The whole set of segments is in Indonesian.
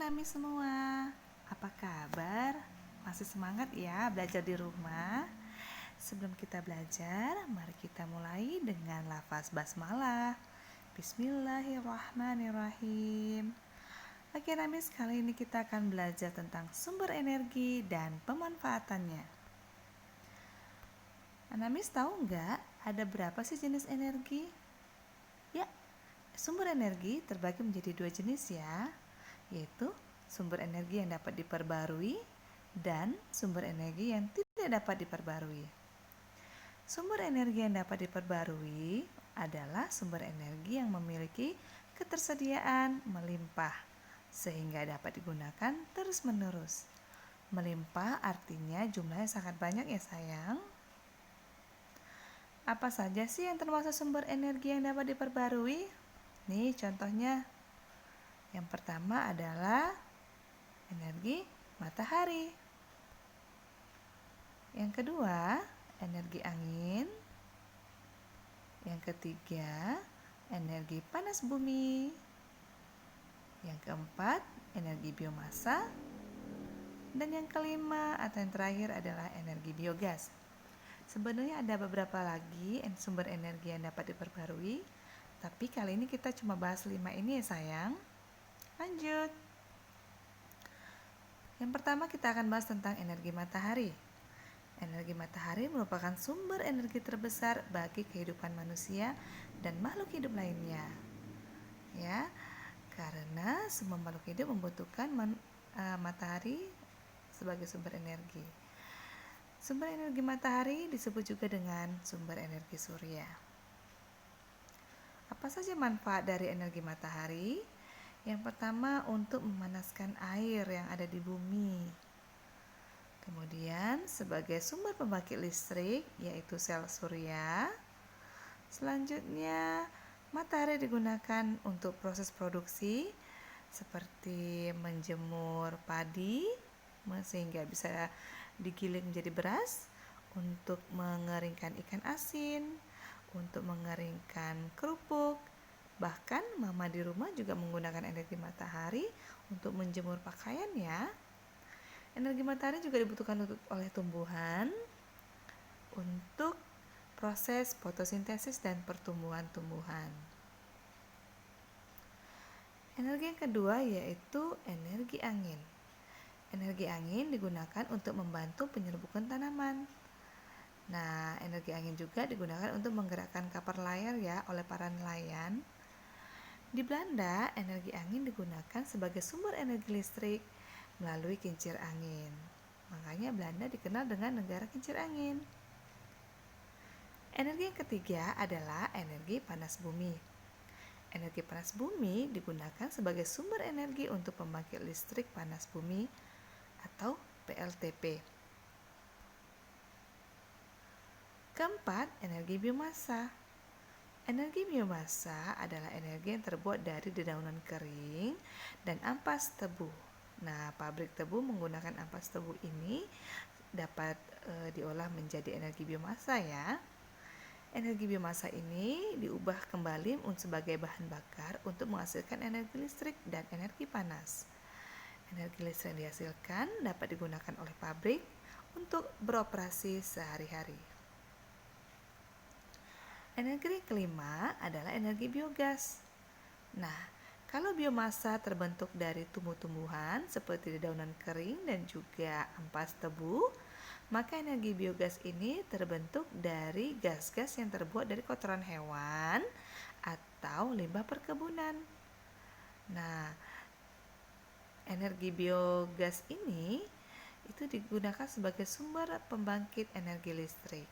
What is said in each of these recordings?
kami semua, apa kabar? Masih semangat ya belajar di rumah? Sebelum kita belajar, mari kita mulai dengan lafaz basmalah. Bismillahirrahmanirrahim. Oke Namis, kali ini kita akan belajar tentang sumber energi dan pemanfaatannya. Namis tahu nggak ada berapa sih jenis energi? Ya, sumber energi terbagi menjadi dua jenis ya, yaitu sumber energi yang dapat diperbarui dan sumber energi yang tidak dapat diperbarui. Sumber energi yang dapat diperbarui adalah sumber energi yang memiliki ketersediaan melimpah sehingga dapat digunakan terus-menerus. Melimpah artinya jumlahnya sangat banyak ya sayang. Apa saja sih yang termasuk sumber energi yang dapat diperbarui? Nih contohnya. Yang pertama adalah energi matahari. Yang kedua, energi angin. Yang ketiga, energi panas bumi. Yang keempat, energi biomassa. Dan yang kelima atau yang terakhir adalah energi biogas. Sebenarnya ada beberapa lagi sumber energi yang dapat diperbarui, tapi kali ini kita cuma bahas 5 ini ya sayang. Lanjut. Yang pertama kita akan bahas tentang energi matahari. Energi matahari merupakan sumber energi terbesar bagi kehidupan manusia dan makhluk hidup lainnya. Ya, karena semua makhluk hidup membutuhkan matahari sebagai sumber energi. Sumber energi matahari disebut juga dengan sumber energi surya. Apa saja manfaat dari energi matahari? Yang pertama, untuk memanaskan air yang ada di bumi. Kemudian sebagai sumber pembangkit listrik yaitu sel surya. Selanjutnya matahari digunakan untuk proses produksi seperti menjemur padi sehingga bisa digiling menjadi beras, untuk mengeringkan ikan asin, untuk mengeringkan kerupuk. Bahkan mama di rumah juga menggunakan energi matahari untuk menjemur pakaian ya. Energi matahari juga dibutuhkan oleh tumbuhan untuk proses fotosintesis dan pertumbuhan tumbuhan. Energi yang kedua yaitu energi angin. Energi angin digunakan untuk membantu penyerbukan tanaman. Nah, energi angin juga digunakan untuk menggerakkan kapal layar ya oleh para nelayan. Di Belanda, energi angin digunakan sebagai sumber energi listrik melalui kincir angin. Makanya Belanda dikenal dengan negara kincir angin. Energi yang ketiga adalah energi panas bumi. Energi panas bumi digunakan sebagai sumber energi untuk pembangkit listrik panas bumi atau PLTP. Keempat, energi biomassa. Energi biomassa adalah energi yang terbuat dari dedaunan kering dan ampas tebu. Nah, pabrik tebu menggunakan ampas tebu ini dapat diolah menjadi energi biomassa ya. Energi biomassa ini diubah kembali sebagai bahan bakar untuk menghasilkan energi listrik dan energi panas. Energi listrik yang dihasilkan dapat digunakan oleh pabrik untuk beroperasi sehari-hari. Energi kelima adalah energi biogas. Nah, kalau biomassa terbentuk dari tumbuh-tumbuhan seperti dedaunan kering dan juga ampas tebu, maka energi biogas ini terbentuk dari gas-gas yang terbuat dari kotoran hewan atau limbah perkebunan. Nah, energi biogas ini itu digunakan sebagai sumber pembangkit energi listrik.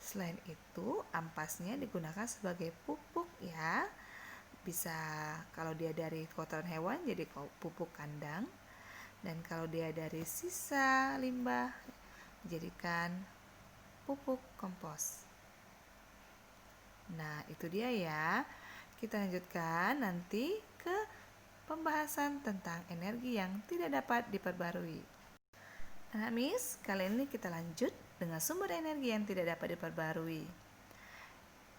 Selain itu, ampasnya digunakan sebagai pupuk ya. Bisa kalau dia dari kotoran hewan jadi pupuk kandang, dan kalau dia dari sisa limbah dijadikan pupuk kompos. Nah, itu dia ya. Kita lanjutkan nanti ke pembahasan tentang energi yang tidak dapat diperbarui. Nah, Miss, kali ini kita lanjut dengan sumber energi yang tidak dapat diperbarui.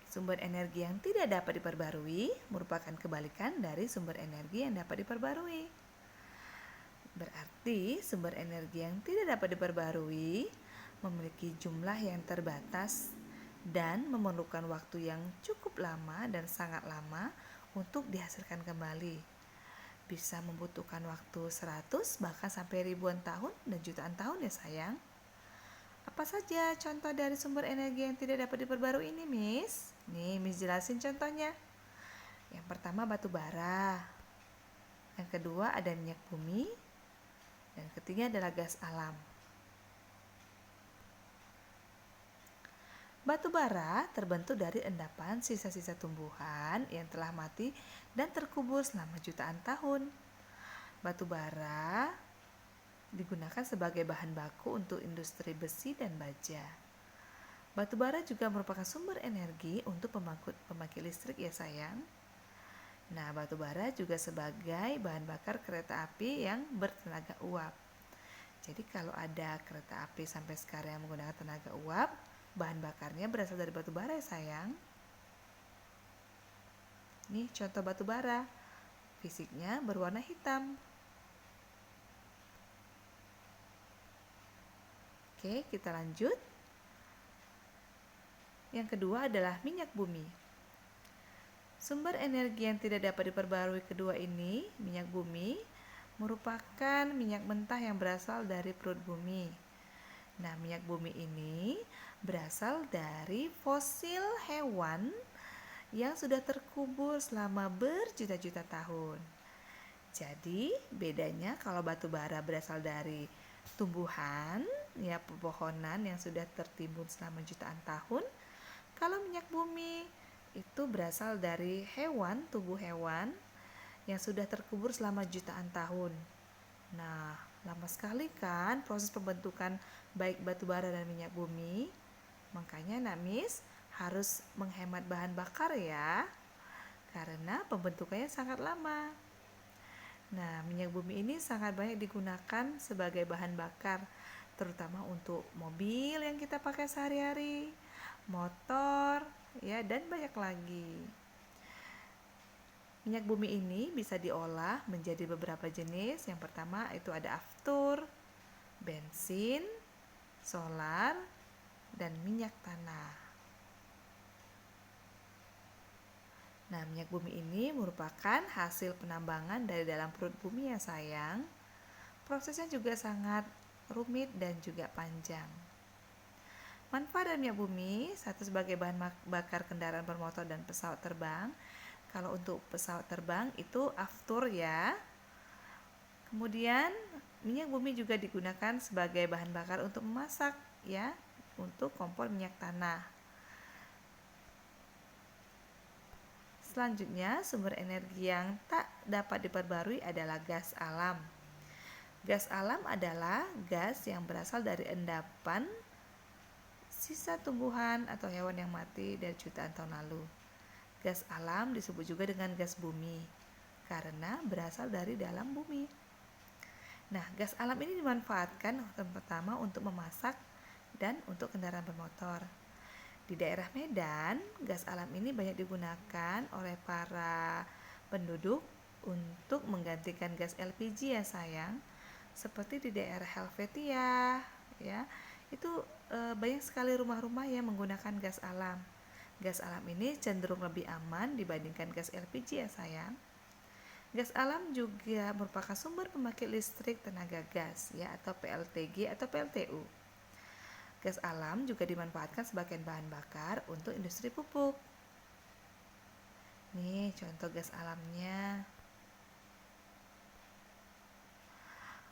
Sumber energi yang tidak dapat diperbarui merupakan kebalikan dari sumber energi yang dapat diperbarui. Berarti sumber energi yang tidak dapat diperbarui memiliki jumlah yang terbatas dan memerlukan waktu yang cukup lama dan sangat lama untuk dihasilkan kembali. Bisa membutuhkan waktu 100 bahkan sampai ribuan tahun dan jutaan tahun ya sayang. Apa saja contoh dari sumber energi yang tidak dapat diperbarui ini, Miss? Nih, Miss jelasin contohnya. Yang pertama batu bara. Yang kedua ada minyak bumi. Dan ketiga adalah gas alam. Batu bara terbentuk dari endapan sisa-sisa tumbuhan yang telah mati dan terkubur selama jutaan tahun. Batu bara digunakan sebagai bahan baku untuk industri besi dan baja. Batu bara juga merupakan sumber energi untuk pembangkit listrik ya sayang. Nah, batu bara juga sebagai bahan bakar kereta api yang bertenaga uap. Jadi kalau ada kereta api sampai sekarang yang menggunakan tenaga uap, bahan bakarnya berasal dari batu bara ya sayang. Nih contoh batu bara, fisiknya berwarna hitam. Oke, kita lanjut. Yang kedua adalah minyak bumi. Sumber energi yang tidak dapat diperbarui kedua ini, minyak bumi, merupakan minyak mentah yang berasal dari perut bumi. Nah, minyak bumi ini berasal dari fosil hewan yang sudah terkubur selama berjuta-juta tahun. Jadi, bedanya kalau batu bara berasal dari tumbuhan, ya pepohonan yang sudah tertimbun selama jutaan tahun. Kalau minyak bumi itu berasal dari hewan, tubuh hewan yang sudah terkubur selama jutaan tahun. Nah, lama sekali kan proses pembentukan baik batu bara dan minyak bumi. Makanya Miss harus menghemat bahan bakar ya, karena pembentukannya sangat lama. Nah, minyak bumi ini sangat banyak digunakan sebagai bahan bakar, terutama untuk mobil yang kita pakai sehari-hari, motor, ya, dan banyak lagi. Minyak bumi ini bisa diolah menjadi beberapa jenis. Yang pertama itu ada aftur, bensin, solar, dan minyak tanah. Nah, minyak bumi ini merupakan hasil penambangan dari dalam perut bumi ya sayang. Prosesnya juga sangat rumit dan juga panjang. Manfaat dari minyak bumi, satu sebagai bahan bakar kendaraan bermotor dan pesawat terbang. Kalau untuk pesawat terbang itu aftur ya. Kemudian minyak bumi juga digunakan sebagai bahan bakar untuk memasak ya, untuk kompor minyak tanah. Selanjutnya, sumber energi yang tak dapat diperbarui adalah gas alam. Gas alam adalah gas yang berasal dari endapan sisa tumbuhan atau hewan yang mati dari jutaan tahun lalu. Gas alam disebut juga dengan gas bumi karena berasal dari dalam bumi. Nah, gas alam ini dimanfaatkan pertama untuk memasak dan untuk kendaraan bermotor. Di daerah Medan, gas alam ini banyak digunakan oleh para penduduk untuk menggantikan gas LPG ya sayang. Seperti di daerah Helvetia ya. Itu banyak sekali rumah-rumah yang menggunakan gas alam. Gas alam ini cenderung lebih aman dibandingkan gas LPG ya sayang. Gas alam juga merupakan sumber pembangkit listrik tenaga gas ya, atau PLTG atau PLTU. Gas alam juga dimanfaatkan sebagai bahan bakar untuk industri pupuk. Nih contoh gas alamnya.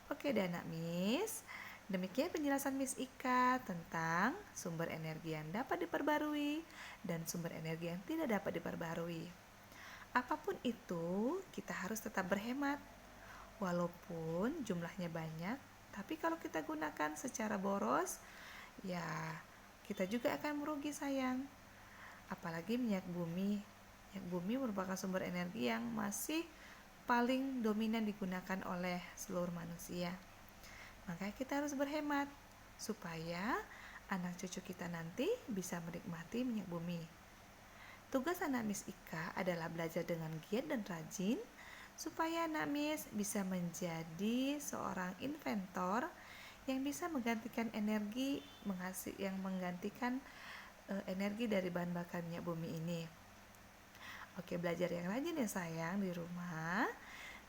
Oke deh Miss. Demikian penjelasan Miss Ika tentang sumber energi yang dapat diperbarui dan sumber energi yang tidak dapat diperbarui. Apapun itu, kita harus tetap berhemat. Walaupun jumlahnya banyak, tapi kalau kita gunakan secara boros, ya kita juga akan merugi sayang. Apalagi minyak bumi. Minyak bumi merupakan sumber energi yang masih paling dominan digunakan oleh seluruh manusia. Makanya kita harus berhemat supaya anak cucu kita nanti bisa menikmati minyak bumi. Tugas anak Miss Ika adalah belajar dengan giat dan rajin supaya Nak Miss bisa menjadi seorang inventor yang bisa menggantikan energi dari bahan bakar minyak bumi ini. Oke, belajar yang rajin ya sayang di rumah.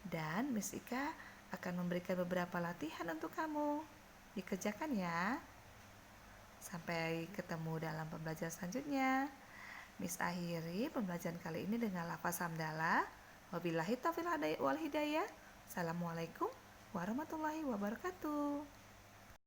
Dan Miss Ika akan memberikan beberapa latihan untuk kamu. Dikerjakan ya. Sampai ketemu dalam pembelajaran selanjutnya. Miss akhiri pembelajaran kali ini dengan lafaz hamdalah. Wabillahi taufiq wal hidayah. Assalamualaikum warahmatullahi wabarakatuh.